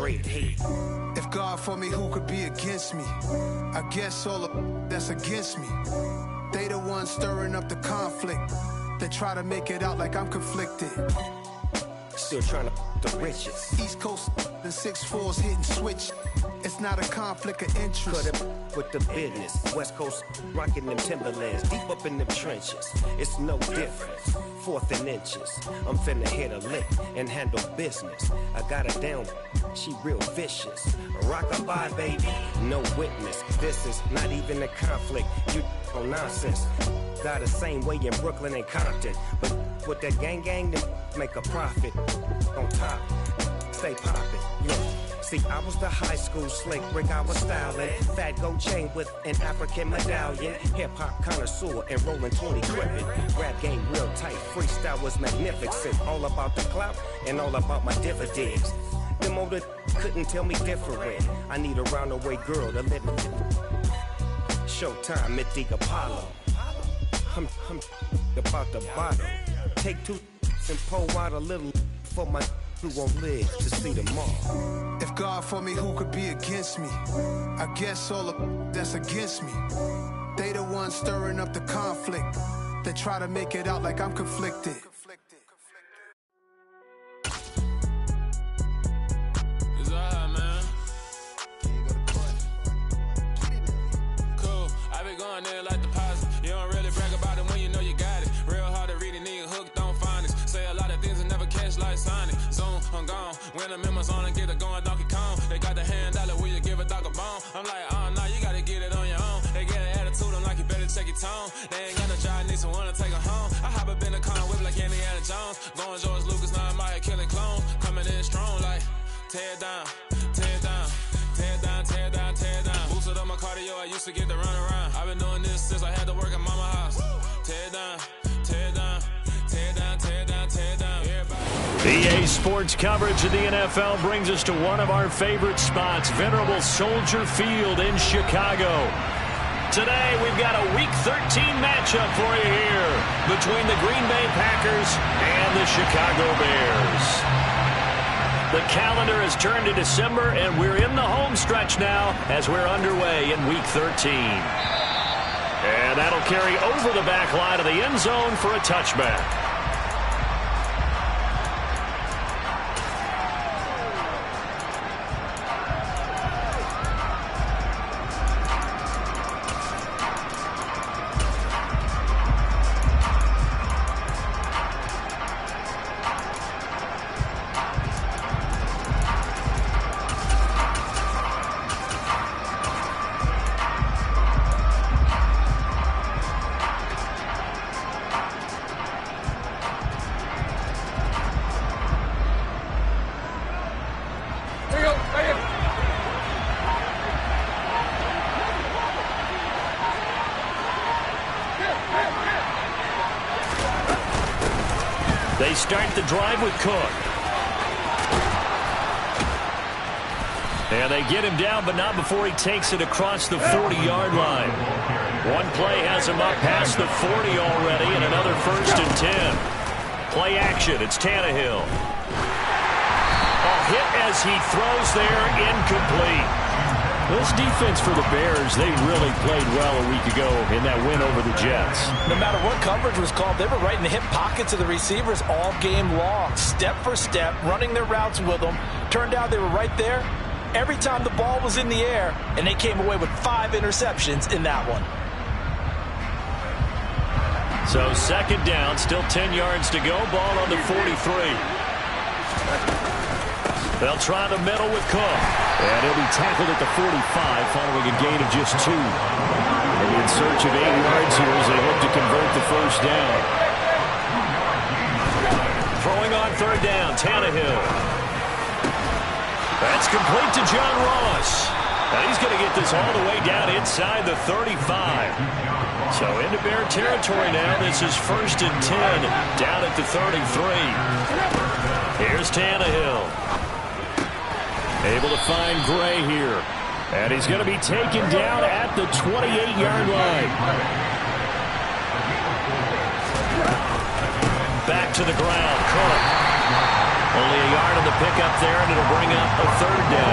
straight heat. If God for me, who could be against me? I guess all the that's against me. They the ones stirring up the conflict. They try to make it out like I'm conflicted. Still trying to the riches. East Coast and 6'4s hitting switch. It's not a conflict of interest. Cut it with the business. West Coast rocking them Timberlands, deep up in them trenches. It's no difference. Fourth and inches. I'm finna hit a lick and handle business. I got her down. She real vicious. Rock-a-bye, baby. No witness. This is not even a conflict. You on nonsense. Got the same way in Brooklyn and Compton. But with that gang, them make a profit. On top, stay poppin'. Look. See, I was the high school slick Rick, I was styling. Fat gold chain with an African medallion. Hip-hop connoisseur and rolling 20 crippin'. Rap game real tight, freestyle was magnificent. All about the clout and all about my dividends. Them older couldn't tell me different. I need a round-away girl to live with. Showtime, Mythic Apollo. I'm about the bottom. Take two and pour out a little for my who won't live to see tomorrow. If God for me, who could be against me? I guess all the that's against me. They the ones stirring up the conflict. They try to make it out like I'm conflicted. It's alright, man. Cool. I be going there like deposit. You don't really brag about it when you know you got it. Real hard to read a nigga hooked on finest. Say a lot of things and never catch like Sonic. Zone, I'm gone. When I'm in my zone and get it going Donkey Kong. They got the hand dollar, will you give a dog a bone? I'm like, oh no, you gotta get it on your own. They get an attitude, I'm like, you better check your tone. They ain't got no job, need someone to take her home. I hop up in the car and whip like Indiana Jones. Going George Lucas, now I'm out here killing clones. Coming in strong like, tear down, tear down, tear down, tear down, tear down. Boosted up my cardio, I used to get to run around. I've been doing this since I had to work at mama house. Tear down, tear down, tear down, tear down, tear down. EA Sports coverage of the NFL brings us to one of our favorite spots, venerable Soldier Field in Chicago. Today, we've got a Week 13 matchup for you here between the Green Bay Packers and the Chicago Bears. The calendar has turned to December, and we're in the home stretch now as we're underway in Week 13. And that'll carry over the back line of the end zone for a touchback. They start the drive with Cook. And they get him down, but not before he takes it across the 40-yard line. One play has him up past the 40 already, and another 1st and 10. Play action, it's Tannehill. A hit as he throws there, incomplete. This defense for the Bears, they really played well a week ago in that win over the Jets. No matter what coverage was called, they were right in the hip pockets of the receivers all game long. Step for step, running their routes with them. Turned out they were right there every time the ball was in the air, and they came away with 5 interceptions in that one. So 2nd down, still 10 yards to go. Ball on the 43. They'll try the middle with Cook. And he'll be tackled at the 45 following a gain of just 2. And in search of 8 yards here as they hope to convert the 1st down. Throwing on 3rd down, Tannehill. That's complete to John Ross. And he's going to get this all the way down inside the 35. So into Bear territory now. This is 1st and 10 down at the 33. Here's Tannehill. Able to find Gray here. And he's going to be taken down at the 28-yard line. Back to the ground. Cook. Only a yard on the pickup there, and it'll bring up a 3rd down.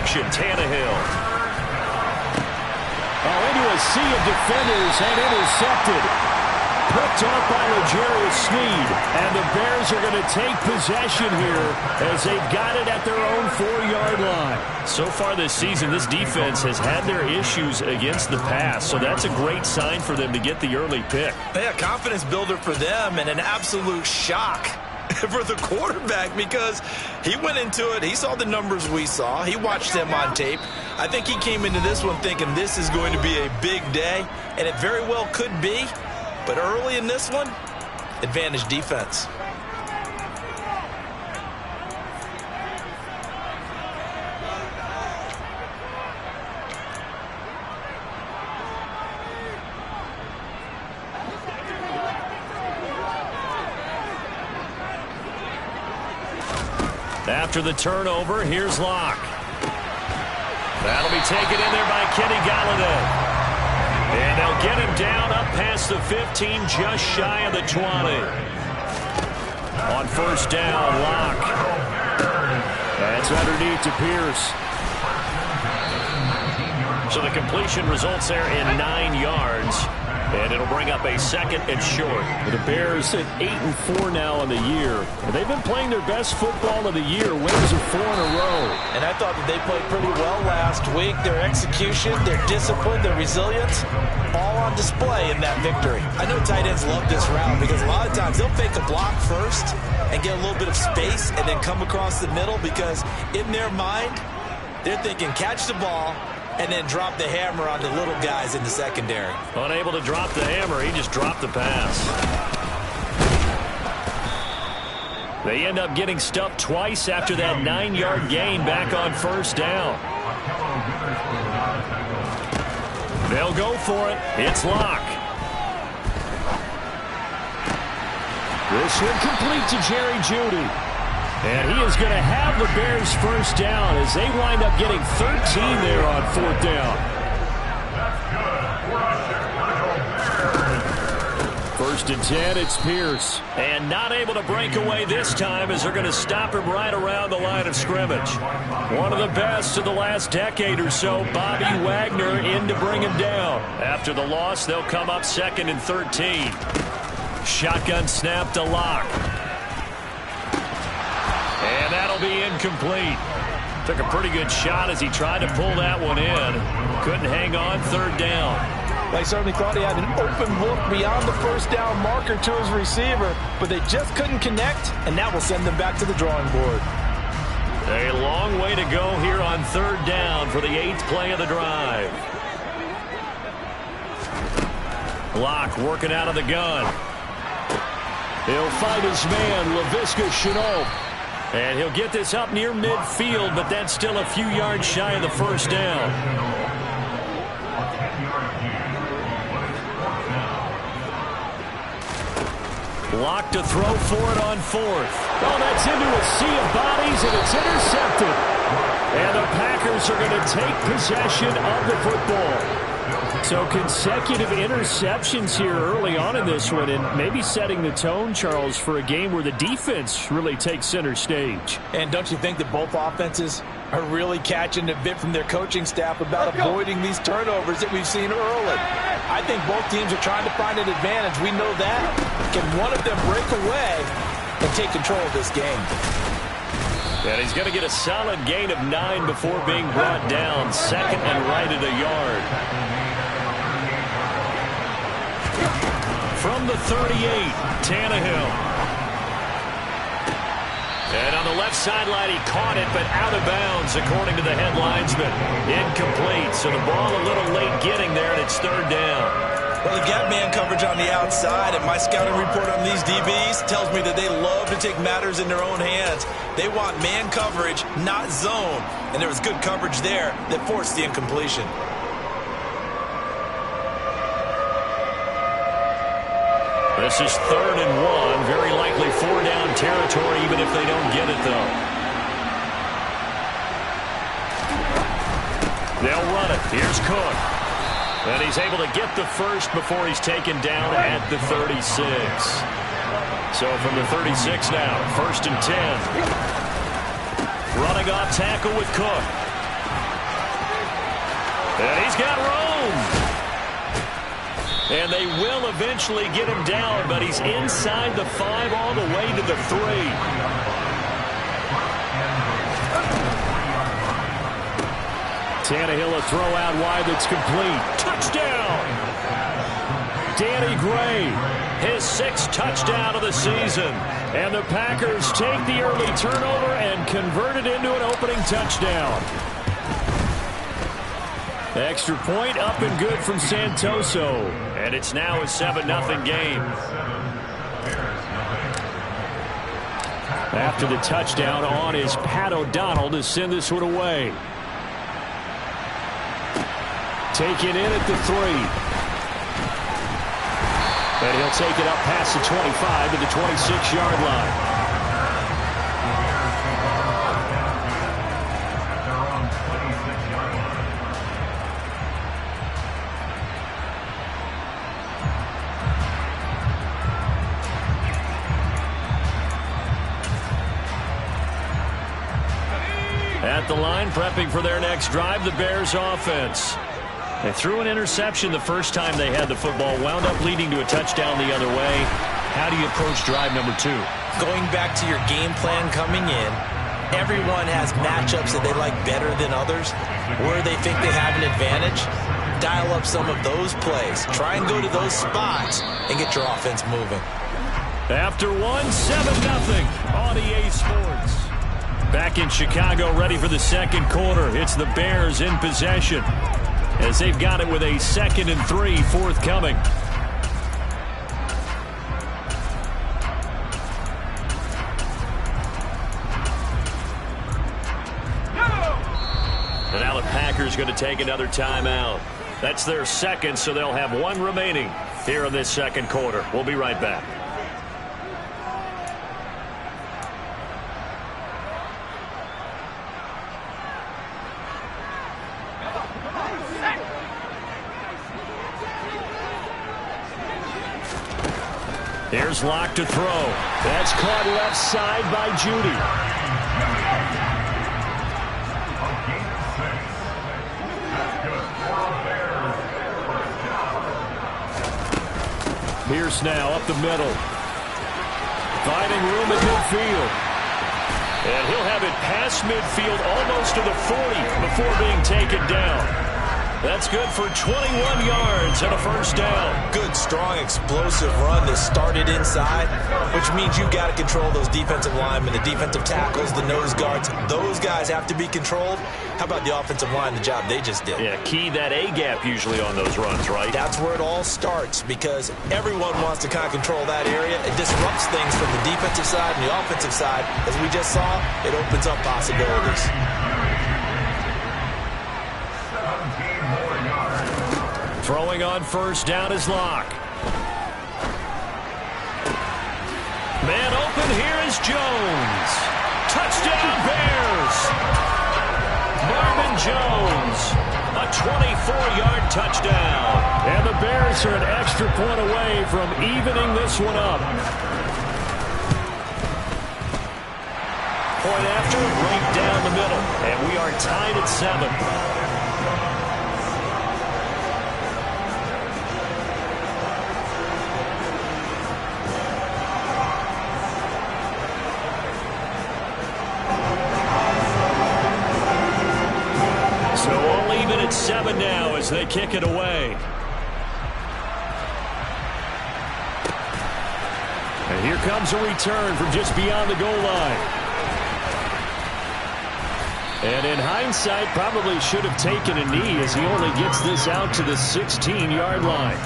action. Tannehill. Oh, into a sea of defenders and intercepted. Picked off by L'Jarius Sneed. And the Bears are going to take possession here as they've got it at their own 4-yard line. So far this season, this defense has had their issues against the pass, so that's a great sign for them to get the early pick. Yeah, confidence builder for them and an absolute shock for the quarterback because he went into it. He saw the numbers we saw. He watched them on tape. I think he came into this one thinking this is going to be a big day, and it very well could be. But early in this one, advantage defense. After the turnover, here's Locke. That'll be taken in there by Kenny Golladay. And they'll get him down up past the 15, just shy of the 20. On first down, Locke. That's underneath to Pierce. So the completion results there in 9 yards. And it'll bring up a second and short. The Bears sit 8-4 now on the year. And they've been playing their best football of the year. Wins of 4 in a row. And I thought that they played pretty well last week. Their execution, their discipline, their resilience, all on display in that victory. I know tight ends love this route because a lot of times they'll fake a block first and get a little bit of space and then come across the middle because in their mind, they're thinking catch the ball and then drop the hammer on the little guys in the secondary. Unable to drop the hammer, he just dropped the pass. They end up getting stuffed twice after that 9-yard gain back on first down. They'll go for it. It's Locke. This one complete to Jerry Jeudy. And he is going to have the Bears first down as they wind up getting 13 there on fourth down. First and 10, it's Pierce. And not able to break away this time as they're going to stop him right around the line of scrimmage. One of the best of the last decade or so, Bobby Wagner in to bring him down. After the loss, they'll come up second and 13. Shotgun snap to Locke. And that'll be incomplete. Took a pretty good shot as he tried to pull that one in. Couldn't hang on, third down. They certainly thought he had an open look beyond the first down marker to his receiver, but they just couldn't connect, and that will send them back to the drawing board. A long way to go here on third down for the 8th play of the drive. Locke working out of the gun. He'll find his man, Laviska Shenault. And he'll get this up near midfield, but that's still a few yards shy of the first down. Locke to throw for it on fourth. Oh, that's into a sea of bodies, and it's intercepted. And the Packers are going to take possession of the football. So consecutive interceptions here early on in this one, and maybe setting the tone, Charles, for a game where the defense really takes center stage. And don't you think that both offenses are really catching a bit from their coaching staff about avoiding these turnovers that we've seen early? I think both teams are trying to find an advantage. We know that. Can one of them break away and take control of this game? And he's going to get a solid gain of 9 before being brought down. Second and right at a yard. From the 38, Tannehill. And on the left sideline, he caught it, but out of bounds, according to the head linesman. Incomplete, so the ball a little late getting there, and it's third down. Well, they got man coverage on the outside, and my scouting report on these DBs tells me that they love to take matters in their own hands. They want man coverage, not zone. And there was good coverage there that forced the incompletion. This is third and 1. Very likely 4-down territory, even if they don't get it, though. They'll run it. Here's Cook. And he's able to get the first before he's taken down at the 36. So from the 36 now, first and 10. Running off tackle with Cook. And he's got room. And they will eventually get him down, but he's inside the 5 all the way to the 3. Tannehill a throw out wide that's complete. Touchdown! Danny Gray, his 6th touchdown of the season. And the Packers take the early turnover and convert it into an opening touchdown. Extra point up and good from Santoso. And it's now a 7-0 game. After the touchdown on is Pat O'Donnell to send this one away. Taken in at the 3. And he'll take it up past the 25 to the 26-yard line. At the line, prepping for their next drive, the Bears offense. They threw an interception the first time they had the football, wound up leading to a touchdown the other way. How do you approach drive number 2? Going back to your game plan coming in, everyone has matchups that they like better than others. Where they think they have an advantage, dial up some of those plays. Try and go to those spots and get your offense moving. After 7-0 on EA Sports. Back in Chicago, ready for the second quarter. It's the Bears in possession, as they've got it with a 2nd and 3 forthcoming. And now the Packers going to take another timeout. That's their 2nd, so they'll have 1 remaining here in this second quarter. We'll be right back. Here's Locke to throw. That's caught left side by Judy. Pierce now up the middle. Finding room at midfield. And he'll have it past midfield almost to the 40 before being taken down. That's good for 21 yards and a first down. Good, strong, explosive run that started inside, which means you've got to control those defensive linemen, the defensive tackles, the nose guards. Those guys have to be controlled. How about the offensive line, the job they just did? Yeah, key that A-gap usually on those runs, right? That's where it all starts, because everyone wants to kind of control that area. It disrupts things from the defensive side and the offensive side. As we just saw, it opens up possibilities. Throwing on first down is Locke. Man open, here is Jones. Touchdown Bears! Marvin Jones, a 24-yard touchdown. And the Bears are an extra point away from evening this one up. Point after, right down the middle. And we are tied at 7. So all even at 7 now as they kick it away. And here comes a return from just beyond the goal line. And in hindsight, probably should have taken a knee as he only gets this out to the 16-yard line.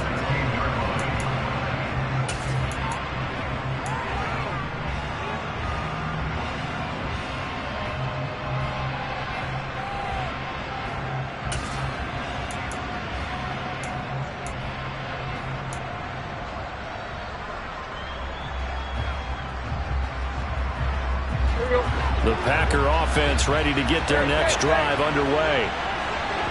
The Packer offense ready to get their next drive underway.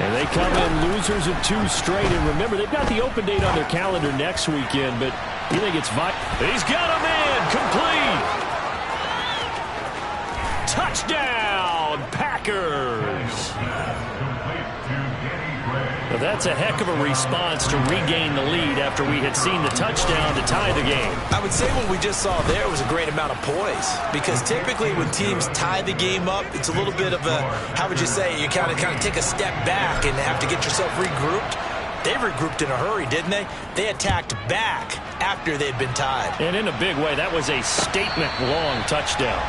And they come in losers of 2 straight. And remember, they've got the open date on their calendar next weekend, but you think it's vital. He's got a man complete. Touchdown, Packers. That's a heck of a response to regain the lead after we had seen the touchdown to tie the game. I would say what we just saw there was a great amount of poise, because typically when teams tie the game up, it's a little bit of a, how would you say, you kind of take a step back and have to get yourself regrouped. They regrouped in a hurry, didn't they? They attacked back after they'd been tied. And in a big way, that was a statement-long touchdown.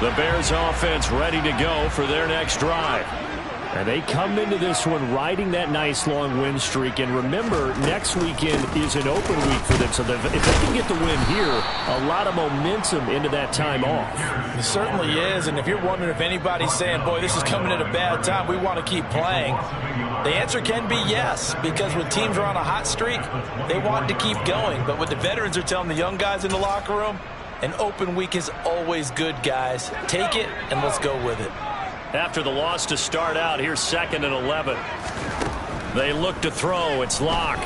The Bears offense ready to go for their next drive. And they come into this one riding that nice long win streak. And remember, next weekend is an open week for them. So if they can get the win here, a lot of momentum into that time off. It certainly is. And if you're wondering if anybody's saying, boy, this is coming at a bad time, we want to keep playing, the answer can be yes. Because when teams are on a hot streak, they want to keep going. But what the veterans are telling the young guys in the locker room, an open week is always good, guys. Take it, and let's go with it. After the loss to start out, here's 2nd and 11. They look to throw. It's Locke.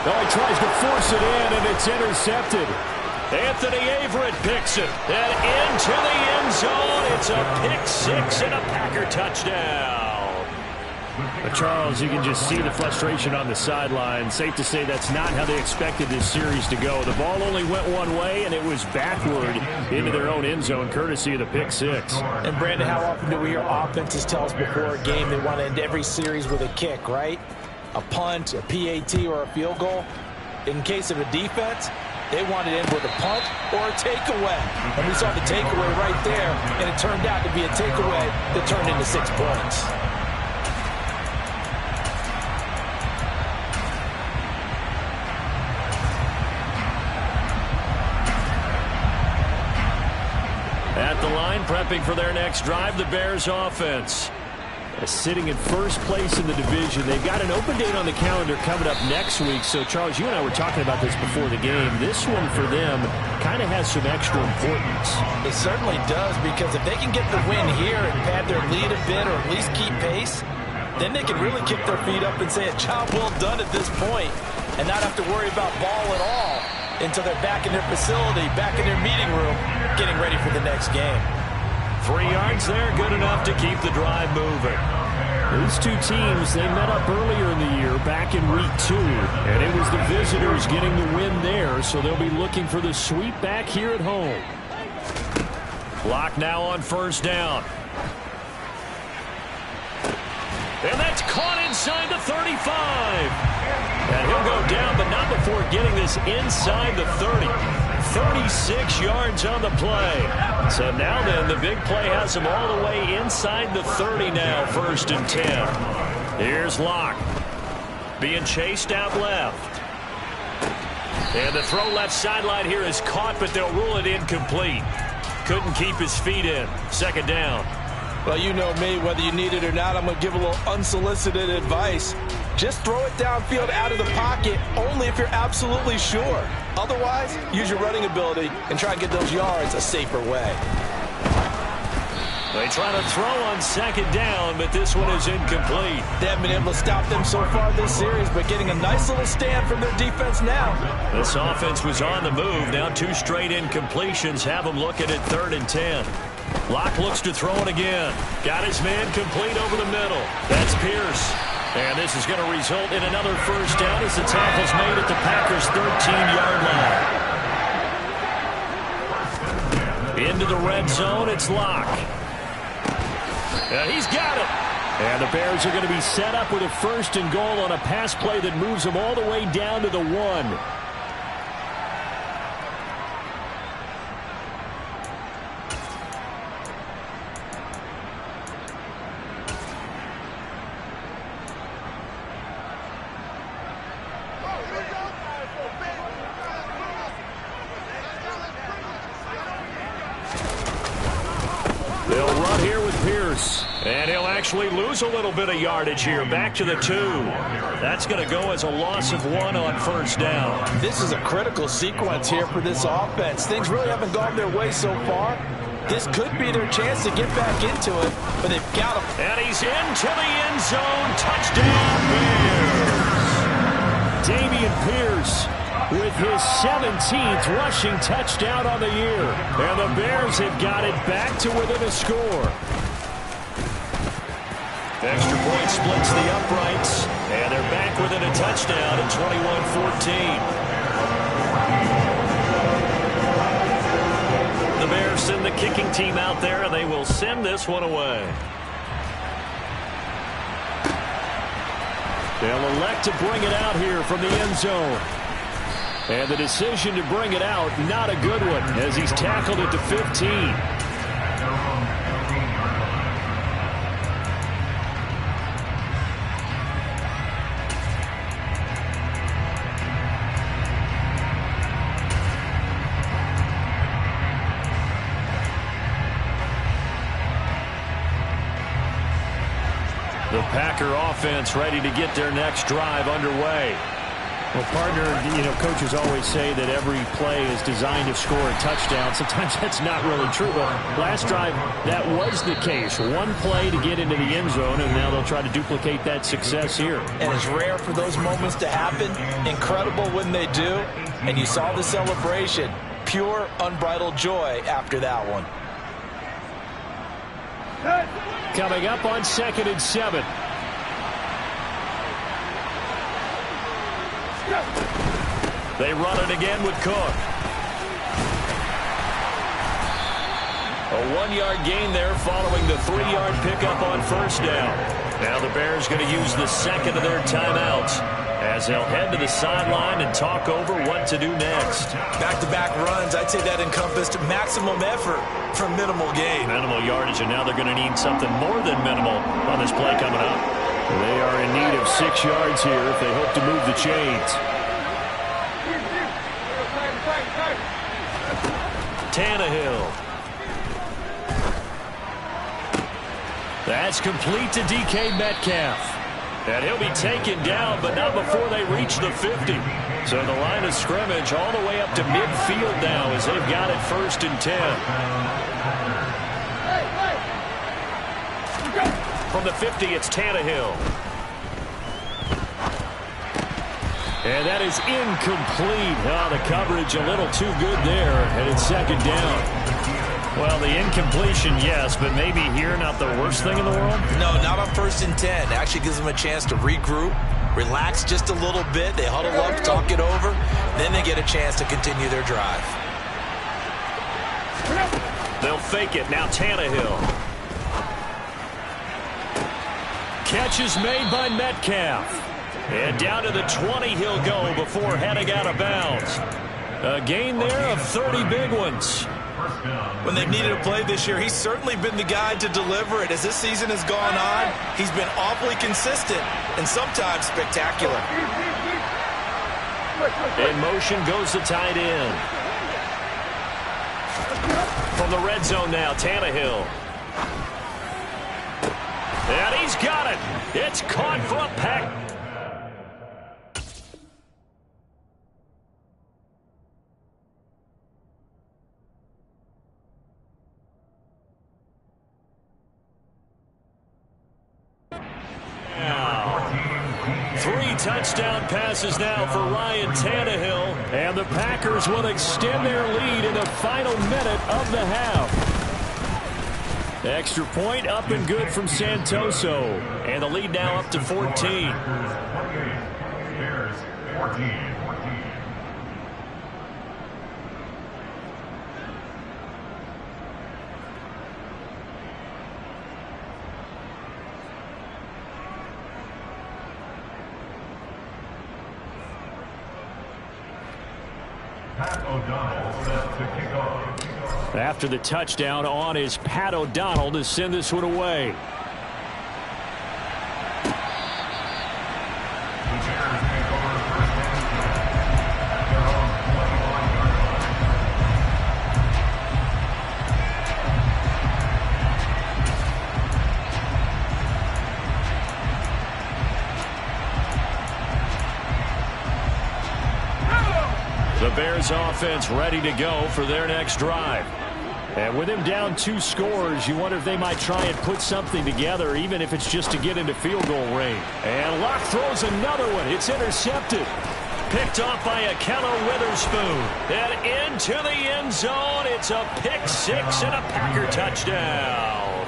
Oh, he tries to force it in, and it's intercepted. Anthony Averett picks it. And into the end zone. It's a pick six and a Packer touchdown. But Charles, you can just see the frustration on the sideline. Safe to say that's not how they expected this series to go. The ball only went one way, and it was backward into their own end zone, courtesy of the pick six. And, Brandon, how often do we hear offenses tell us before a game they want to end every series with a kick, right? A punt, a PAT, or a field goal. In case of a defense, they want to end with a punt or a takeaway. And we saw the takeaway right there, and it turned out to be a takeaway that turned into 6 points. At the line, prepping for their next drive, the Bears offense. Sitting in first place in the division. They've got an open date on the calendar coming up next week. So, Charles, you and I were talking about this before the game. This one for them kind of has some extra importance. It certainly does, because if they can get the win here and pad their lead a bit, or at least keep pace, then they can really kick their feet up and say a job well done at this point and not have to worry about ball at all until they're back in their facility, back in their meeting room, getting ready for the next game. 3 yards there, good enough to keep the drive moving. These two teams, they met up earlier in the year, back in week 2, and it was the visitors getting the win there, so they'll be looking for the sweep back here at home. Locke now on first down. And that's caught inside the 35. And he'll go down, but not before getting this inside the 30. 36 yards on the play. So now then, the big play has him all the way inside the 30 now, 1st and 10. Here's Locke. Being chased out left. And the throw left sideline here is caught, but they'll rule it incomplete. Couldn't keep his feet in. 2nd down. Well, you know me, whether you need it or not, I'm going to give a little unsolicited advice. Just throw it downfield out of the pocket only if you're absolutely sure. Otherwise, use your running ability and try and get those yards a safer way. They try to throw on 2nd down, but this one is incomplete. They haven't been able to stop them so far this series, but getting a nice little stand from their defense now. This offense was on the move. Now 2 straight incompletions have them looking at 3rd and 10. Locke looks to throw it again. Got his man complete over the middle. That's Pierce. And this is going to result in another first down as the tackle's made at the Packers' 13-yard line. Into the red zone, it's Locke. And he's got it. And the Bears are going to be set up with a 1st and goal on a pass play that moves them all the way down to the 1. They'll run here with Pierce. And he'll actually lose a little bit of yardage here. Back to the 2. That's going to go as a loss of 1 on 1st down. This is a critical sequence here for this offense. Things really haven't gone their way so far. This could be their chance to get back into it, but they've got him. And he's into the end zone. Touchdown, Bears. Dameon Pierce with his 17th rushing touchdown on the year. And the Bears have got it back to within a score. Extra point splits the uprights, and they're back within a touchdown at 21-14. The Bears send the kicking team out there, and they will send this one away. They'll elect to bring it out here from the end zone. And the decision to bring it out, not a good one, as he's tackled at the 15. The Packer offense ready to get their next drive underway. Well, partner, coaches always say that every play is designed to score a touchdown. Sometimes that's not really true, but last drive, that was the case. One play to get into the end zone, and now they'll try to duplicate that success here. And it's rare for those moments to happen. Incredible when they do. And you saw the celebration. Pure, unbridled joy after that one. Coming up on 2nd and 7. They run it again with Cook. A 1-yard gain there following the 3-yard pickup on first down. Now the Bears going to use the second of their timeouts as they'll head to the sideline and talk over what to do next. Back-to-back runs, I'd say that encompassed maximum effort for minimal gain. Minimal yardage, and now they're going to need something more than minimal on this play coming up. They are in need of 6 yards here if they hope to move the chains. Tannehill. That's complete to DK Metcalf. And he'll be taken down, but not before they reach the 50. So the line of scrimmage all the way up to midfield now as they've got it 1st and 10. From the 50, it's Tannehill. And that is incomplete. Oh, the coverage a little too good there, and it's 2nd down. Well, the incompletion, yes, but maybe here not the worst thing in the world? No, not on 1st and 10. Actually gives them a chance to regroup, relax just a little bit. They huddle up, talk it over. Then they get a chance to continue their drive. They'll fake it. Now Tannehill. Catch is made by Metcalf. And down to the 20 he'll go before heading out of bounds. A gain there of 30 big ones. When they've needed a play this year, he's certainly been the guy to deliver it. As this season has gone on, he's been awfully consistent and sometimes spectacular. In motion goes the tight end. From the red zone now, Tannehill. And he's got it. It's caught for a pack. Touchdown passes now for Ryan Tannehill, and the Packers will extend their lead in the final minute of the half. Extra point up and good from Santoso, and the lead now up to 14. Bears 14. After the touchdown, on is Pat O'Donnell to send this one away. The Bears offense ready to go for their next drive. And with him down 2 scores, you wonder if they might try and put something together, even if it's just to get into field goal range. And Locke throws another one. It's intercepted. Picked off by Ahkello Witherspoon. And into the end zone. It's a pick 6 and a Packer touchdown.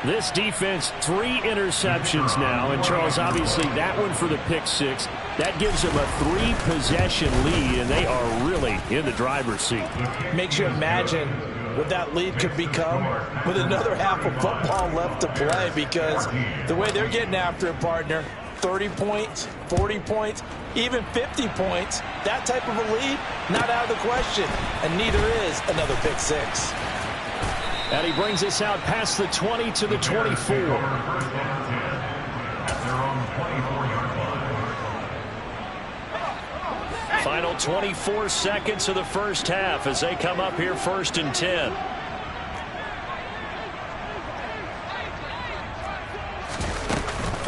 This defense, 3 interceptions now. And, Charles, obviously that one for the pick 6. That gives them a 3-possession lead, and they are really in the driver's seat. Makes you imagine what that lead could become with another half of football left to play, because the way they're getting after it, partner, 30 points, 40 points, even 50 points, that type of a lead, not out of the question, and neither is another pick 6. And he brings us out past the 20 to the 24. Final 24 seconds of the first half as they come up here 1st and 10.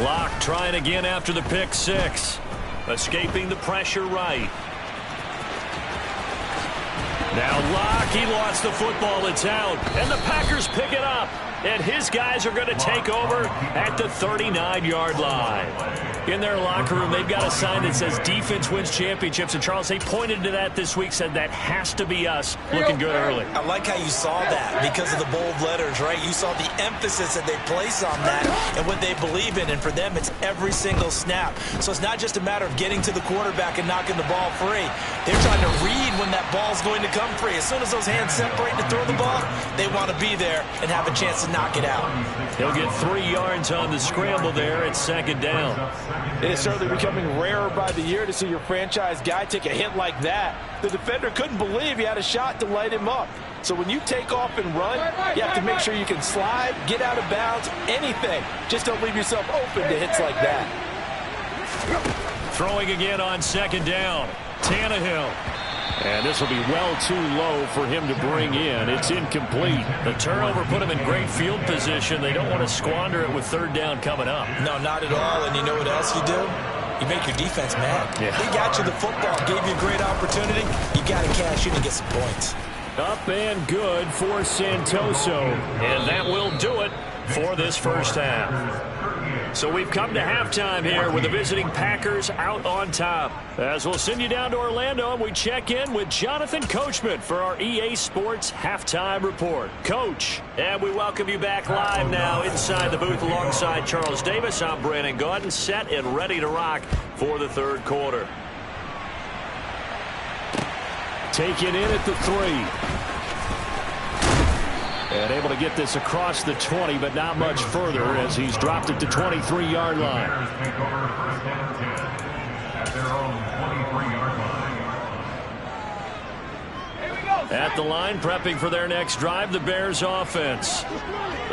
Locke trying again after the pick 6. Escaping the pressure right. Now Locke, he lost the football. It's out. And the Packers pick it up. And his guys are going to take over at the 39-yard line. In their locker room, they've got a sign that says defense wins championships. And, Charles, they pointed to that this week, said that has to be us. Looking good early. I like how you saw that because of the bold letters, right? You saw the emphasis that they place on that and what they believe in. And for them, it's every single snap. So it's not just a matter of getting to the quarterback and knocking the ball free. They're trying to read when that ball's going to come free. As soon as those hands separate to throw the ball, they want to be there and have a chance to knock it out. He'll get 3 yards on the scramble there at 2nd down. It is certainly becoming rarer by the year to see your franchise guy take a hit like that. The defender couldn't believe he had a shot to light him up. So when you take off and run, you have to make sure you can slide, get out of bounds, anything. Just don't leave yourself open to hits like that. Throwing again on 2nd down. Tannehill. And this will be well too low for him to bring in. It's incomplete. The turnover put him in great field position. They don't want to squander it with 3rd down coming up. No, not at all. And you know what else you do? You make your defense mad. Yeah. They got you the football, gave you a great opportunity. You got to cash in and get some points. Up and good for Santoso. And that will do it for this first half. So we've come to halftime here with the visiting Packers out on top. As we'll send you down to Orlando, and we check in with Jonathan Coachman for our EA Sports Halftime Report. Coach, and we welcome you back live now inside the booth alongside Charles Davis. I'm Brandon Gaudin, set and ready to rock for the 3rd quarter. Taken in at the 3. And able to get this across the 20, but not much further as he's dropped it to 23-yard line. At the line, prepping for their next drive, the Bears offense.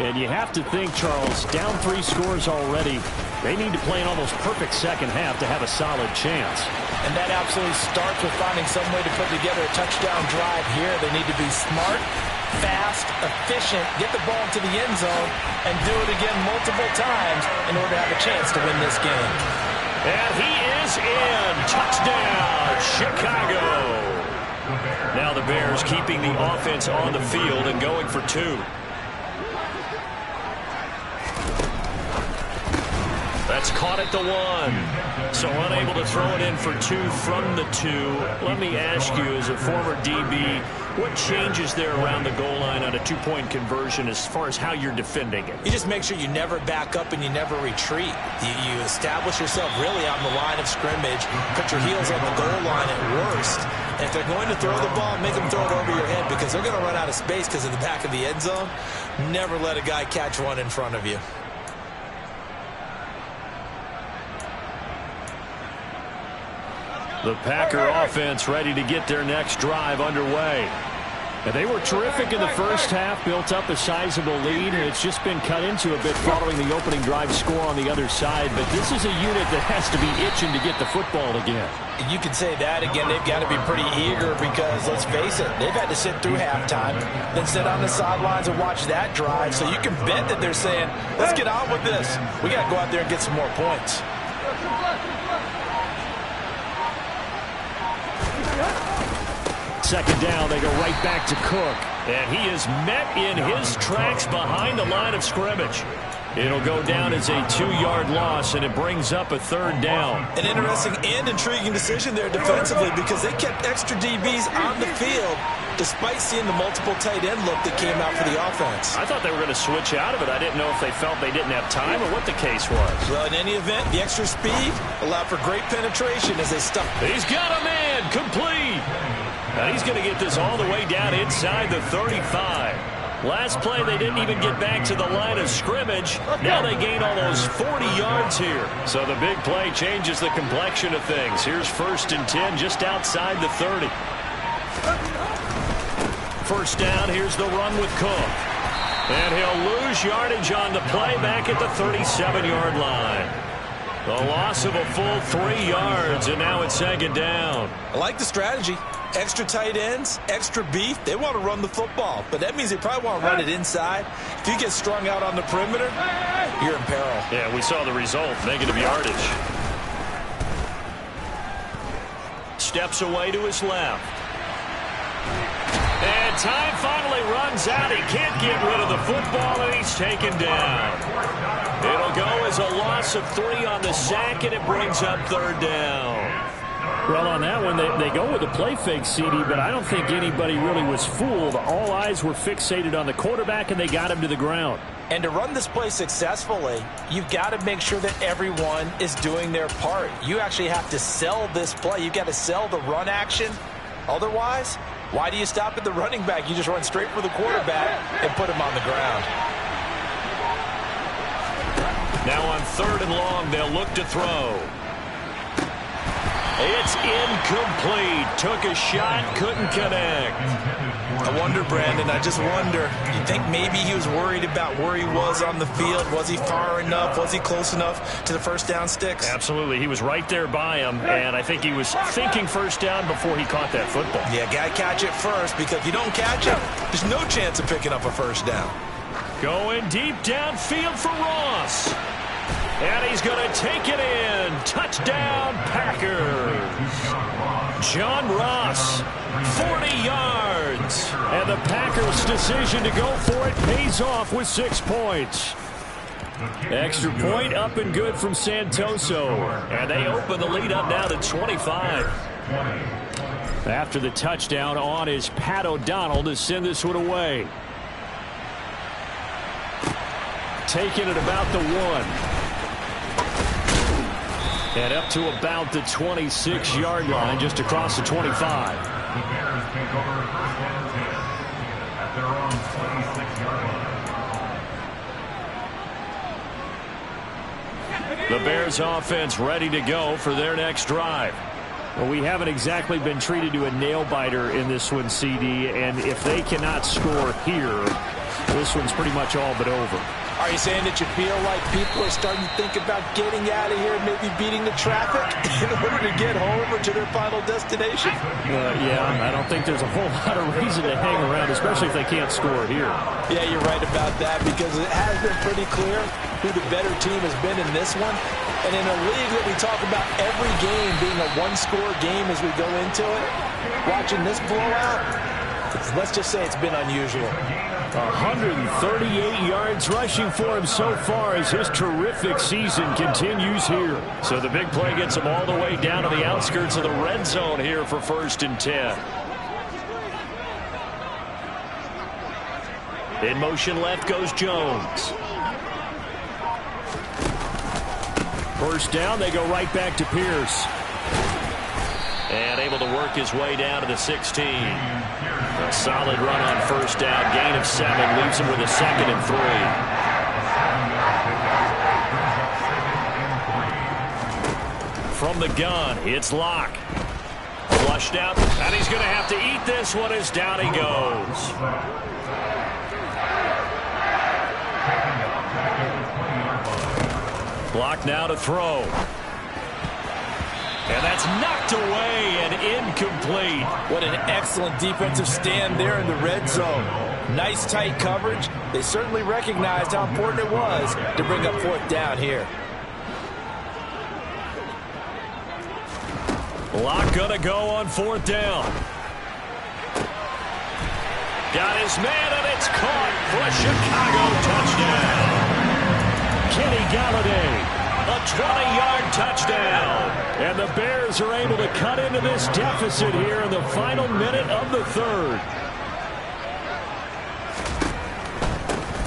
And you have to think, Charles, down 3 scores already. They need to play an almost perfect second half to have a solid chance. And that absolutely starts with finding some way to put together a touchdown drive here. They need to be smart, fast, efficient, get the ball into the end zone, and do it again multiple times in order to have a chance to win this game. And he is in. Touchdown, Chicago. Now the Bears keeping the offense on the field and going for 2. That's caught at the 1. So unable to throw it in for 2 from the 2. Let me ask you, as a former DB, what changes there around the goal line on a 2-point conversion as far as how you're defending it? You just make sure you never back up and you never retreat. You establish yourself really on the line of scrimmage, put your heels on the goal line at worst. And if they're going to throw the ball, make them throw it over your head because they're going to run out of space because of the back of the end zone. Never let a guy catch one in front of you. The Packer offense ready to get their next drive underway. And they were terrific in the first half, built up a sizable lead, and it's just been cut into a bit following the opening drive score on the other side. But this is a unit that has to be itching to get the football again. You can say that again. They've got to be pretty eager because, let's face it, they've had to sit through halftime, then sit on the sidelines and watch that drive. So you can bet that they're saying, let's get on with this. We got to go out there and get some more points. second down. They go right back to Cook. And he is met in his tracks behind the line of scrimmage. It'll go down as a 2-yard loss, and it brings up a third down. An interesting and intriguing decision there defensively because they kept extra DBs on the field despite seeing the multiple tight end look that came out for the offense. I thought they were going to switch out of it. I didn't know if they felt they didn't have time or what the case was. Well, in any event, the extra speed allowed for great penetration as they stuck. He's got a man complete. And he's going to get this all the way down inside the 35. Last play, they didn't even get back to the line of scrimmage. Now they gain almost 40 yards here. So the big play changes the complexion of things. Here's 1st and 10 just outside the 30. First down, here's the run with Cook. And he'll lose yardage on the play back at the 37-yard line. The loss of a full 3 yards, and now it's second down. I like the strategy. Extra tight ends, extra beef. They want to run the football, but that means they probably want to run it inside. If you get strung out on the perimeter, you're in peril. Yeah, we saw the result, negative yardage. Steps away to his left. And time finally runs out. He can't get rid of the football, and he's taken down. It'll go as a loss of 3 on the sack, and it brings up third down. Well, on that one, they go with a play fake, CD, but I don't think anybody really was fooled. All eyes were fixated on the quarterback, and they got him to the ground. And to run this play successfully, you've got to make sure that everyone is doing their part. You actually have to sell this play. You've got to sell the run action. Otherwise, why do you stop at the running back? You just run straight for the quarterback and put him on the ground. Now on 3rd and long, they'll look to throw. It's incomplete. Took a shot, couldn't connect. I wonder, Brandon, I just wonder. You think maybe he was worried about where he was on the field? Was he far enough? Was he close enough to the first down sticks? Absolutely. He was right there by him, and I think he was thinking first down before he caught that football. Yeah, got to catch it first, because if you don't catch it, there's no chance of picking up a first down. Going deep downfield for Ross. And he's going to take it in. Touchdown, Packers. John Ross, 40 yards. And the Packers' decision to go for it pays off with 6 points. Extra point up and good from Santoso. And they open the lead up now to 25. After the touchdown, on is Pat O'Donnell to send this one away. Taking it about the 1. And up to about the 26-yard line, just across the 25. The Bears take over first and 10 at their own 26-yard line. The Bears offense ready to go for their next drive. Well, we haven't exactly been treated to a nail-biter in this one, CD, and if they cannot score here, this one's pretty much all but over. Are you saying that you feel like people are starting to think about getting out of here and maybe beating the traffic in order to get home or to their final destination? Yeah, I don't think there's a whole lot of reason to hang around, especially if they can't score here. Yeah, you're right about that, because it has been pretty clear who the better team has been in this one. And in a league that we talk about every game being a one-score game as we go into it, watching this blowout, let's just say it's been unusual. 138 yards rushing for him so far as his terrific season continues here. So the big play gets him all the way down to the outskirts of the red zone here for 1st and 10. In motion left goes Jones. First down, they go right back to Pierce. And able to work his way down to the 16. A solid run on first down. Gain of 7. Leaves him with a 2nd and 3. From the gun, it's Locke. Flushed out, and he's going to have to eat this one as down he goes. Locke now to throw. And that's knocked away and incomplete. What an excellent defensive stand there in the red zone. Nice tight coverage. They certainly recognized how important it was to bring up 4th down here. Locke gonna go on 4th down. Got his man, and it's caught for a Chicago touchdown. Kenny Galladay, a 20-yard touchdown. And the Bears are able to cut into this deficit here in the final minute of the third.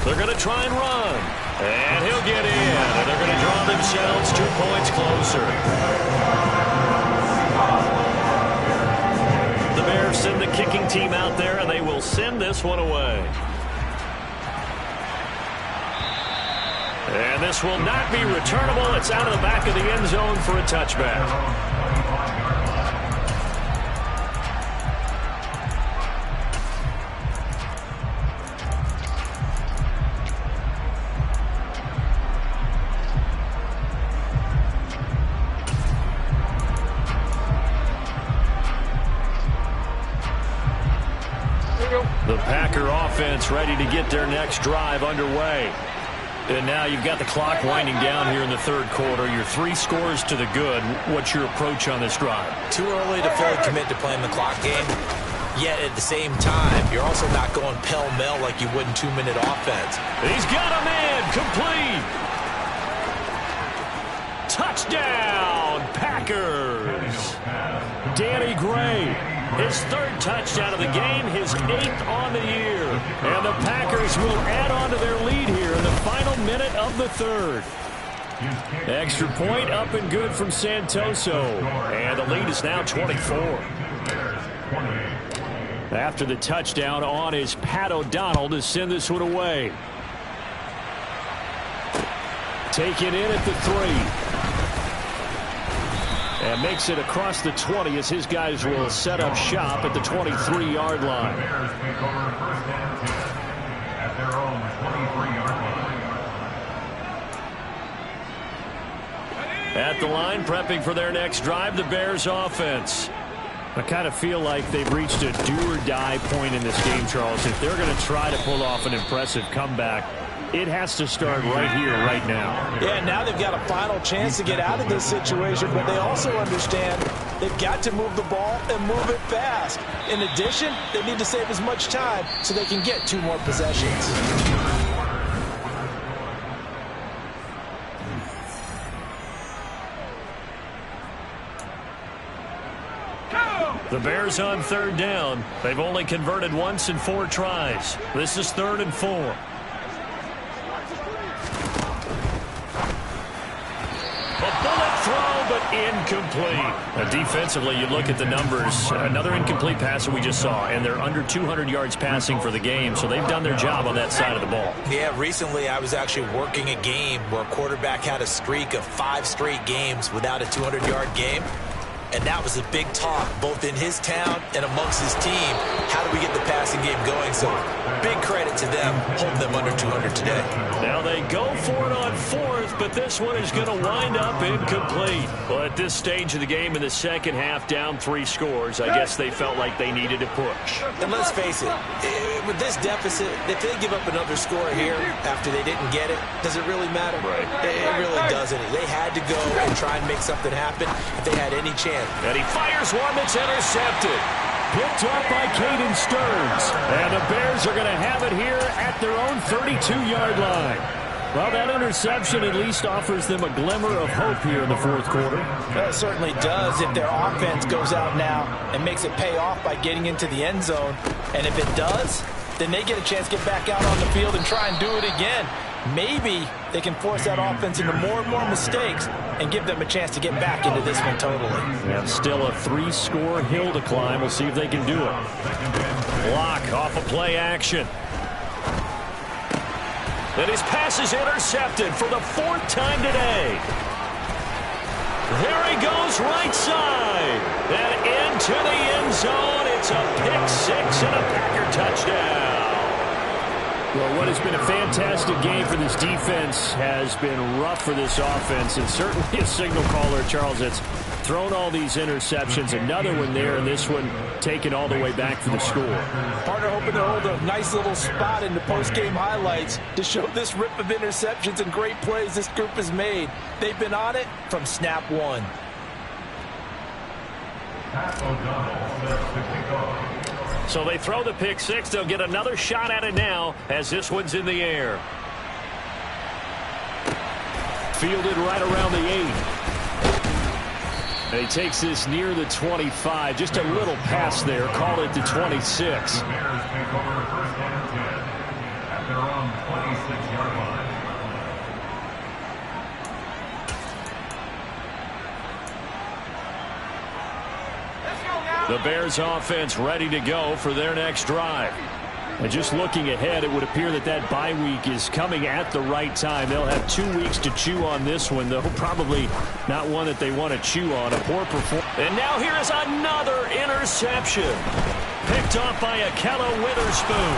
They're going to try and run. And he'll get in. And they're going to draw themselves 2 points closer. The Bears send the kicking team out there, and they will send this one away. And this will not be returnable. It's out of the back of the end zone for a touchback. The Packer offense ready to get their next drive underway. And now you've got the clock winding down here in the third quarter. Your 3 scores to the good. What's your approach on this drive? Too early to fully commit to playing the clock game. Yet at the same time, you're also not going pell-mell like you would in 2-minute offense. He's got a man complete. Touchdown, Packers. Danny Gray. His 3rd touchdown of the game, his 8th on the year. And the Packers will add on to their lead here in the final minute of the third. Extra point up and good from Santoso. And the lead is now 24. After the touchdown, on is Pat O'Donnell to send this one away. Taken in at the 3. And makes it across the 20 as his guys will set up shop at the 23-yard line. The Bears take over first and 10 at their own 23-yard line. At the line, prepping for their next drive, the Bears offense. I kind of feel like they've reached a do-or-die point in this game, Charles. If they're going to try to pull off an impressive comeback, it has to start right here, right now. Yeah, now they've got a final chance to get out of this situation, but they also understand they've got to move the ball and move it fast. In addition, they need to save as much time so they can get 2 more possessions. The Bears on 3rd down. They've only converted once in 4 tries. This is 3rd and 4. Incomplete. Defensively, you look at the numbers. Another incomplete pass that we just saw, and they're under 200 yards passing for the game, so they've done their job on that side of the ball. Yeah, recently I was actually working a game where a quarterback had a streak of 5 straight games without a 200-yard game. And that was a big talk, both in his town and amongst his team. How do we get the passing game going? So big credit to them, holding them under 200 today. Now they go for it on 4th, but this one is going to wind up incomplete. Well, at this stage of the game in the second half, down 3 scores, I guess they felt like they needed to push. And let's face it, with this deficit, if they give up another score here after they didn't get it, does it really matter? Right. It really doesn't. They had to go and try and make something happen if they had any chance. And he fires one that's intercepted. Picked up by Caden Stearns. And the Bears are going to have it here at their own 32-yard line. Well, that interception at least offers them a glimmer of hope here in the 4th quarter. Well, it certainly does if their offense goes out now and makes it pay off by getting into the end zone. And if it does, then they get a chance to get back out on the field and try and do it again. Maybe they can force that offense into more and more mistakes and give them a chance to get back into this one totally. And still a 3-score hill to climb. We'll see if they can do it. Block off of play action. And his pass is intercepted for the 4th time today. There he goes right side. And into the end zone. It's a pick-6 and a Packer touchdown. Well, what has been a fantastic game for this defense has been rough for this offense, and certainly a signal caller, Charles, that's thrown all these interceptions. Another one there, and this one taken all the way back for the score. Partner hoping to hold a nice little spot in the post-game highlights to show this rip of interceptions and great plays this group has made. They've been on it from snap 1. Pat O'Donnell sets the kickoff. So they throw the pick six. They'll get another shot at it now as this one's in the air. Fielded right around the 8. And he takes this near the 25. Just a little pass there. Call it the 26. The Bears take over first and 10 at their own 26-yard line. The Bears offense ready to go for their next drive. And just looking ahead, it would appear that that bye week is coming at the right time. They'll have 2 weeks to chew on this one, though probably not one that they want to chew on. A poor performance. And now here is another interception. Picked off by Ahkello Witherspoon.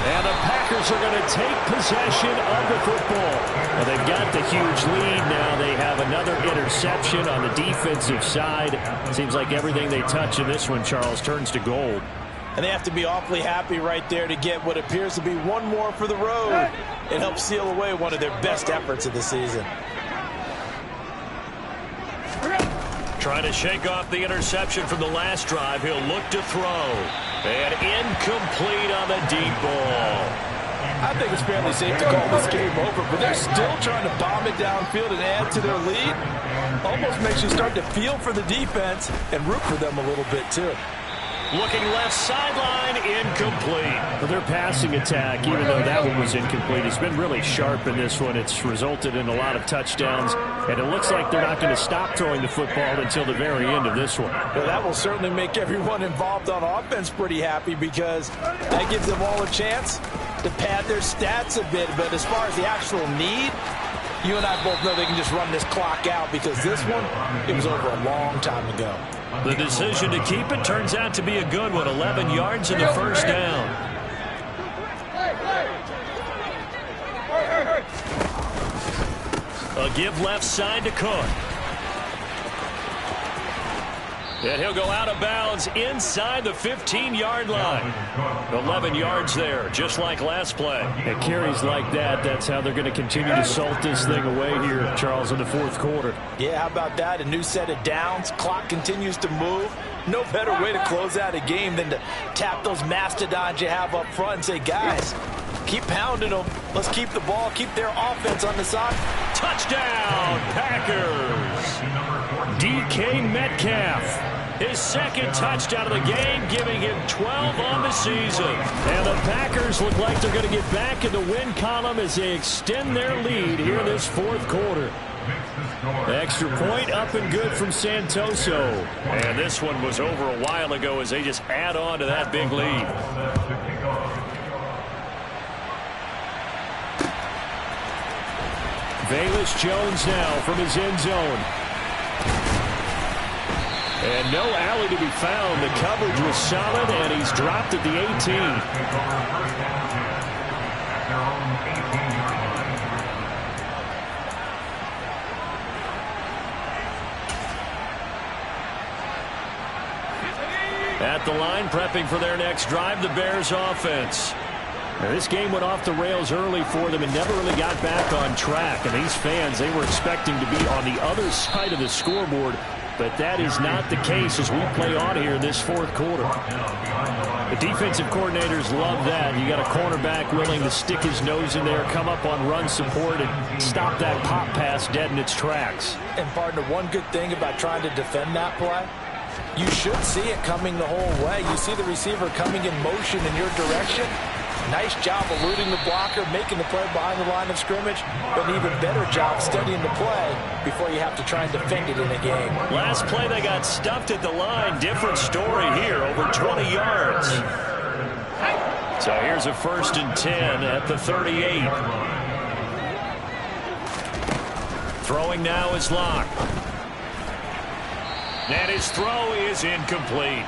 And the Packers are going to take possession of the football. Well, they've got the huge lead now. They have another interception on the defensive side. Seems like everything they touch in this one, Charles, turns to gold. And they have to be awfully happy right there to get what appears to be one more for the road. It helps seal away one of their best efforts of the season. Trying to shake off the interception from the last drive. He'll look to throw. And incomplete on the deep ball. I think it's fairly safe to call this game over, but they're still trying to bomb it downfield and add to their lead. Almost makes you start to feel for the defense and root for them a little bit, too. Looking left sideline, incomplete. Well, their passing attack, even though that one was incomplete, has been really sharp in this one. It's resulted in a lot of touchdowns, and it looks like they're not going to stop throwing the football until the very end of this one. Well, that will certainly make everyone involved on offense pretty happy because that gives them all a chance to pad their stats a bit. But as far as the actual need, you and I both know they can just run this clock out because this one, it was over a long time ago. The decision to keep it turns out to be a good one. 11 yards in the first down. A give left side to Cook. And he'll go out of bounds inside the 15-yard line. 11 yards there, just like last play. At carries like that, that's how they're going to continue to salt this thing away here, Charles, in the fourth quarter. Yeah, how about that? A new set of downs. Clock continues to move. No better way to close out a game than to tap those mastodons you have up front and say, guys, keep pounding them. Let's keep the ball, keep their offense on the side. Touchdown, Packers. DK Metcalf. His second touchdown of the game, giving him 12 on the season. And the Packers look like they're going to get back in the win column as they extend their lead here in this fourth quarter. The extra point up and good from Santoso. And this one was over a while ago as they just add on to that big lead. Velus Jones now from his end zone. And no alley to be found. The coverage was solid, and he's dropped at the 18. At the line, prepping for their next drive, the Bears offense. Now, this game went off the rails early for them and never really got back on track. And these fans, they were expecting to be on the other side of the scoreboard. But that is not the case as we play on here in this fourth quarter. The defensive coordinators love that. You got a cornerback willing to stick his nose in there, come up on run support, and stop that pop pass dead in its tracks. And, partner, one good thing about trying to defend that play, you should see it coming the whole way. You see the receiver coming in motion in your direction. Nice job eluding the blocker, making the play behind the line of scrimmage, but an even better job studying the play before you have to try and defend it in a game. Last play, they got stuffed at the line. Different story here, over 20 yards. So here's a 1st and 10 at the 38. Throwing now is Locke. And his throw is incomplete.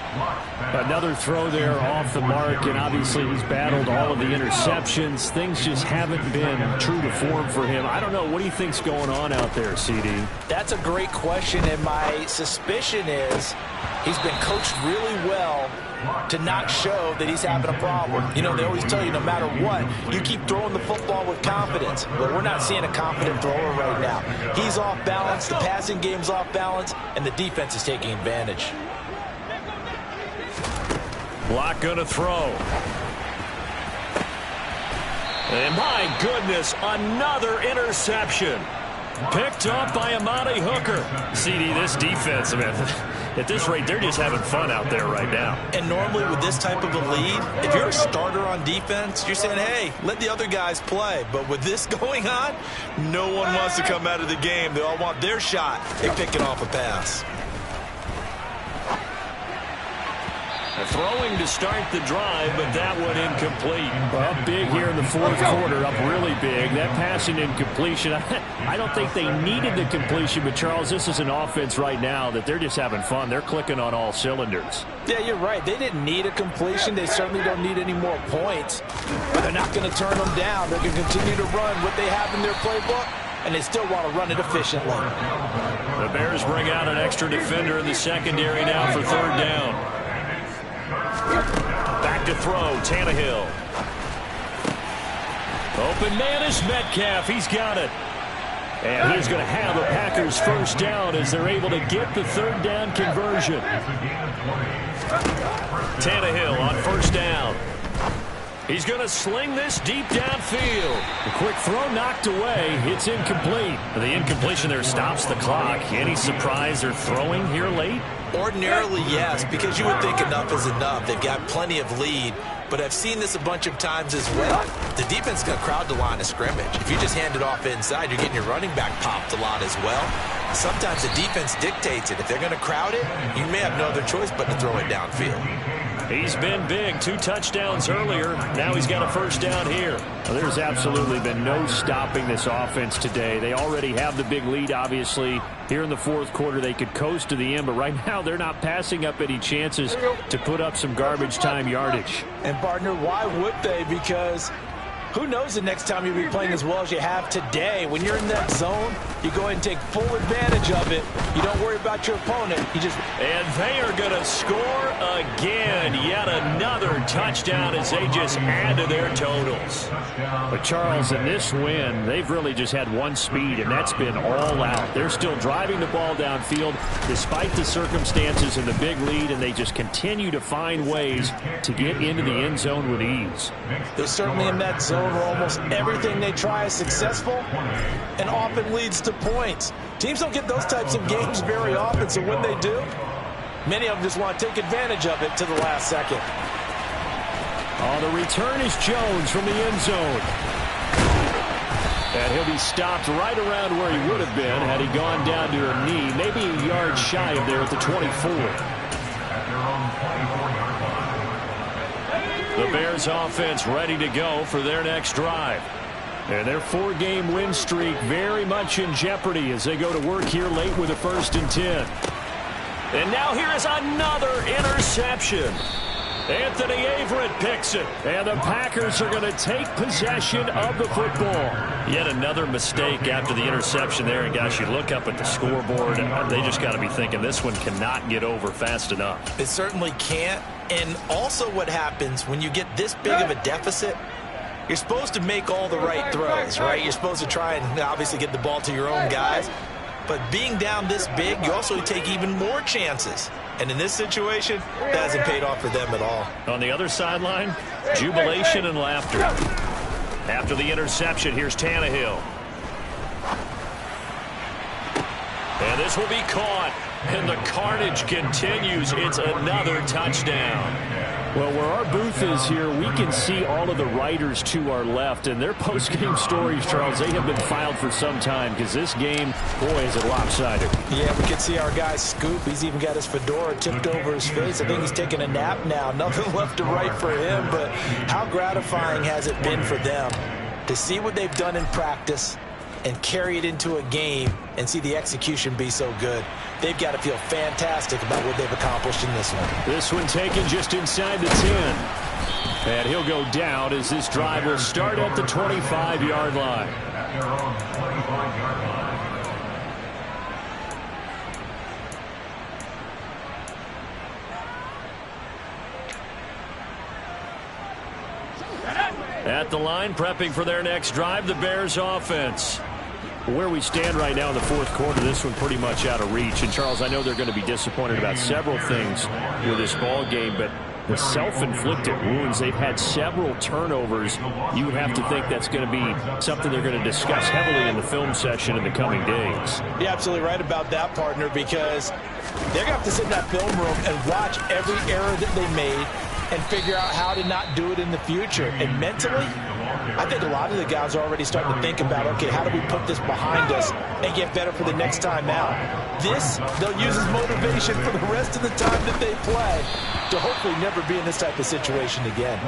Another throw there off the mark, and obviously he's battled all of the interceptions. Things just haven't been true to form for him. I don't know. What do you think's going on out there, CD? That's a great question, and my suspicion is he's been coached really well to not show that he's having a problem. You know, they always tell you no matter what, you keep throwing the football with confidence. But we're not seeing a confident thrower right now. He's off balance, the passing game's off balance, and the defense is taking advantage. Locke going to throw. And my goodness, another interception. Picked up by Amani Hooker. CD, this defense, man, at this rate, they're just having fun out there right now. And normally with this type of a lead, if you're a starter on defense, you're saying, hey, let the other guys play. But with this going on, no one wants to come out of the game. They all want their shot. They pick it off a pass. Throwing to start the drive, but that one incomplete. Well, big here in the fourth quarter, up really big. That passing incompletion, I don't think they needed the completion, but Charles, this is an offense right now that they're just having fun. They're clicking on all cylinders. Yeah, you're right. They didn't need a completion. They certainly don't need any more points, but they're not going to turn them down. They're going to continue to run what they have in their playbook, and they still want to run it efficiently. The Bears bring out an extra defender in the secondary now for third down. Back to throw, Tannehill. Open man is Metcalf. He's got it. And he's going to have the Packers first down as they're able to get the third down conversion. Tannehill on first down. He's going to sling this deep downfield. The quick throw knocked away. It's incomplete. The incompletion there stops the clock. Any surprise they're throwing here late? Ordinarily, yes, because you would think enough is enough. They've got plenty of lead, but I've seen this a bunch of times as well. The defense is going to crowd the line of scrimmage. If you just hand it off inside, you're getting your running back popped a lot as well. Sometimes the defense dictates it. If they're going to crowd it, you may have no other choice but to throw it downfield. He's been big. 2 touchdowns earlier. Now he's got a first down here. Well, there's absolutely been no stopping this offense today. They already have the big lead, obviously. Here in the fourth quarter, they could coast to the end, but right now they're not passing up any chances to put up some garbage time yardage. And, partner, why would they? Because who knows the next time you'll be playing as well as you have today. When you're in that zone, you go ahead and take full advantage of it. You don't worry about your opponent. And they are going to score again. Yet another touchdown as they just add to their totals. But, Charles, in this win, they've really just had one speed, and that's been all out. They're still driving the ball downfield despite the circumstances and the big lead, and they just continue to find ways to get into the end zone with ease. They're certainly in that zone where almost everything they try is successful and often leads to points. Teams don't get those types of games very often, so when they do, many of them just want to take advantage of it to the last second. Oh, the return is Jones from the end zone. And he'll be stopped right around where he would have been had he gone down to a knee, maybe a yard shy of there at the 24. The Bears offense ready to go for their next drive. And their 4-game win streak very much in jeopardy as they go to work here late with a 1st and 10. And now here is another interception. Anthony Averett picks it. And the Packers are going to take possession of the football. Yet another mistake after the interception there. And, gosh, you look up at the scoreboard, and they just got to be thinking this one cannot get over fast enough. It certainly can't. And also what happens when you get this big of a deficit, you're supposed to make all the right throws, right? You're supposed to try and obviously get the ball to your own guys. But being down this big, you also take even more chances. And in this situation, that hasn't paid off for them at all. On the other sideline, jubilation and laughter. After the interception, here's Tannehill. And this will be caught. And the carnage continues. It's another touchdown. Well, where our booth is here, we can see all of the writers to our left. And their post-game stories, Charles, they have been filed for some time because this game, boy, is it lopsided. Yeah, we can see our guy Scoop. He's even got his fedora tipped over his face. I think he's taking a nap now. Nothing left to write for him. But how gratifying has it been for them to see what they've done in practice and carry it into a game and see the execution be so good. They've got to feel fantastic about what they've accomplished in this one. This one taken just inside the 10. And he'll go down as this drive will start at the 25-yard line. At the line, prepping for their next drive, the Bears offense. Where we stand right now in the fourth quarter, this one pretty much out of reach. And, Charles, I know they're going to be disappointed about several things with this ball game, but the self-inflicted wounds. They've had several turnovers. You would have to think that's going to be something they're going to discuss heavily in the film session in the coming days. You're absolutely right about that, partner, because they're going to have to sit in that film room and watch every error that they made and figure out how to not do it in the future. And mentally, I think a lot of the guys are already starting to think about, okay, how do we put this behind us and get better for the next time out? This, they'll use as motivation for the rest of the time that they play to hopefully never be in this type of situation again.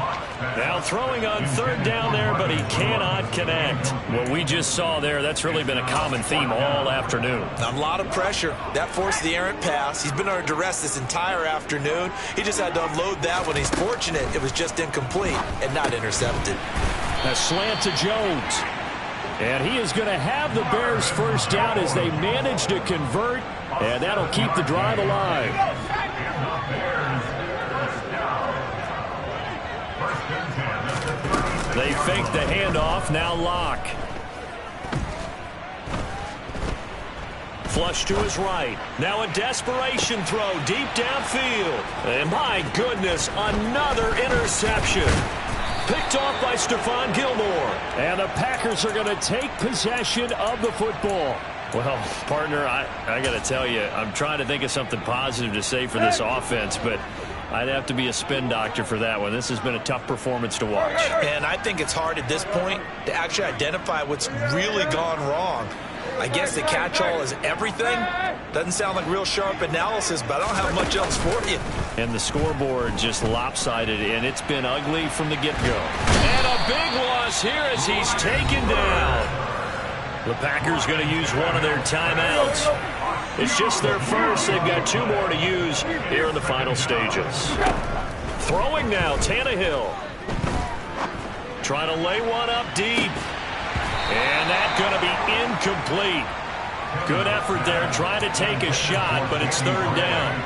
Now throwing on third down there, but he cannot connect. What we just saw there, that's really been a common theme all afternoon. A lot of pressure. That forced the errant pass. He's been under duress this entire afternoon. He just had to unload that one. He's fortunate it was just incomplete and not intercepted. A slant to Jones. And he is going to have the Bears first down as they manage to convert, and that'll keep the drive alive. They fake the handoff, now Locke. Flush to his right. Now a desperation throw deep downfield. And my goodness, another interception. Picked off by Stephon Gilmore. And the Packers are going to take possession of the football. Well, partner, I got to tell you, I'm trying to think of something positive to say for this offense, but I'd have to be a spin doctor for that one. This has been a tough performance to watch. And I think it's hard at this point to actually identify what's really gone wrong. I guess the catch-all is everything. Doesn't sound like real sharp analysis, but I don't have much else for you. And the scoreboard just lopsided, and it's been ugly from the get-go. And a big loss here as he's taken down. The Packers going to use one of their timeouts. It's just their first. They've got two more to use here in the final stages. Throwing now, Tannehill. Trying to lay one up deep. And that's going to be incomplete. Good effort there, trying to take a shot, but it's third down.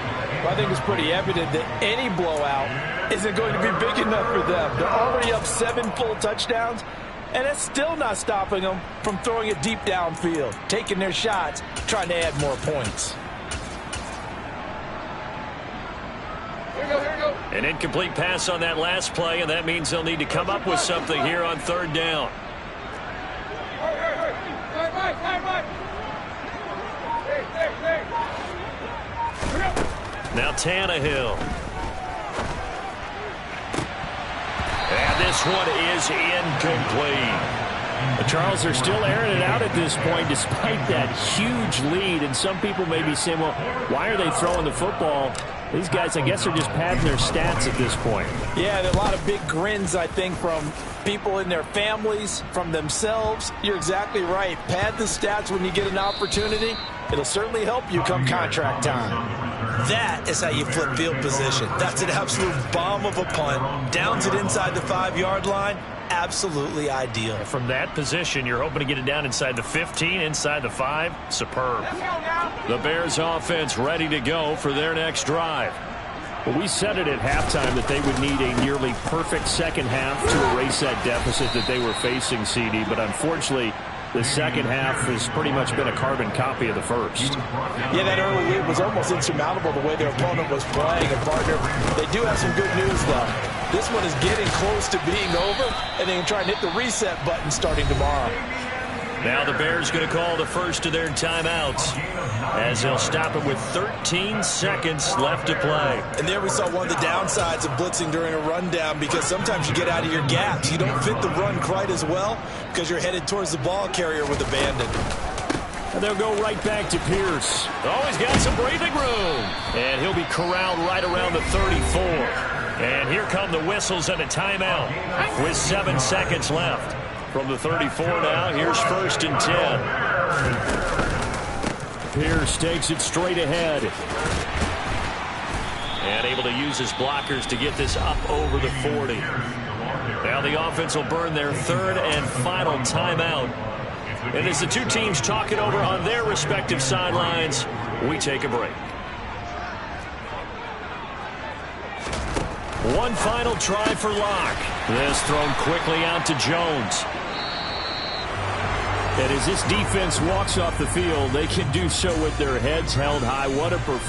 Well, I think it's pretty evident that any blowout isn't going to be big enough for them. They're already up 7 full touchdowns, and it's still not stopping them from throwing it deep downfield, taking their shots, trying to add more points. An incomplete pass on that last play, and that means they'll need to come up with something here on third down. Now Tannehill. And this one is incomplete. Charles, they're still airing it out at this point despite that huge lead. And some people may be saying, well, why are they throwing the football? These guys, I guess, are just padding their stats at this point. Yeah, there are a lot of big grins, I think, from people in their families, from themselves. You're exactly right. Pad the stats when you get an opportunity. It'll certainly help you come contract time. That is how you flip field position. That's an absolute bomb of a punt. Downs it inside the 5-yard line. Absolutely ideal. From that position, you're hoping to get it down inside the 15, inside the 5. Superb. The Bears offense ready to go for their next drive. Well, we said it at halftime that they would need a nearly perfect second half to erase that deficit that they were facing, CD, but unfortunately, the second half has pretty much been a carbon copy of the first. Yeah, that early lead was almost insurmountable the way their opponent was playing. And, partner, they do have some good news, though. This one is getting close to being over, and they can try and hit the reset button starting tomorrow. Now the Bears going to call the first of their timeouts as they'll stop it with 13 seconds left to play. And there we saw one of the downsides of blitzing during a rundown, because sometimes you get out of your gaps. You don't fit the run quite as well because you're headed towards the ball carrier with abandon. And they'll go right back to Pierce. Oh, he's got some breathing room. And he'll be corralled right around the 34. And here come the whistles and a timeout with 7 seconds left. From the 34 now, here's 1st and 10. Pierce takes it straight ahead. And able to use his blockers to get this up over the 40. Now the offense will burn their 3rd and final timeout. And as the two teams talk it over on their respective sidelines, we take a break. One final try for Locke. This thrown quickly out to Jones. And as this defense walks off the field, they can do so with their heads held high. What a performance.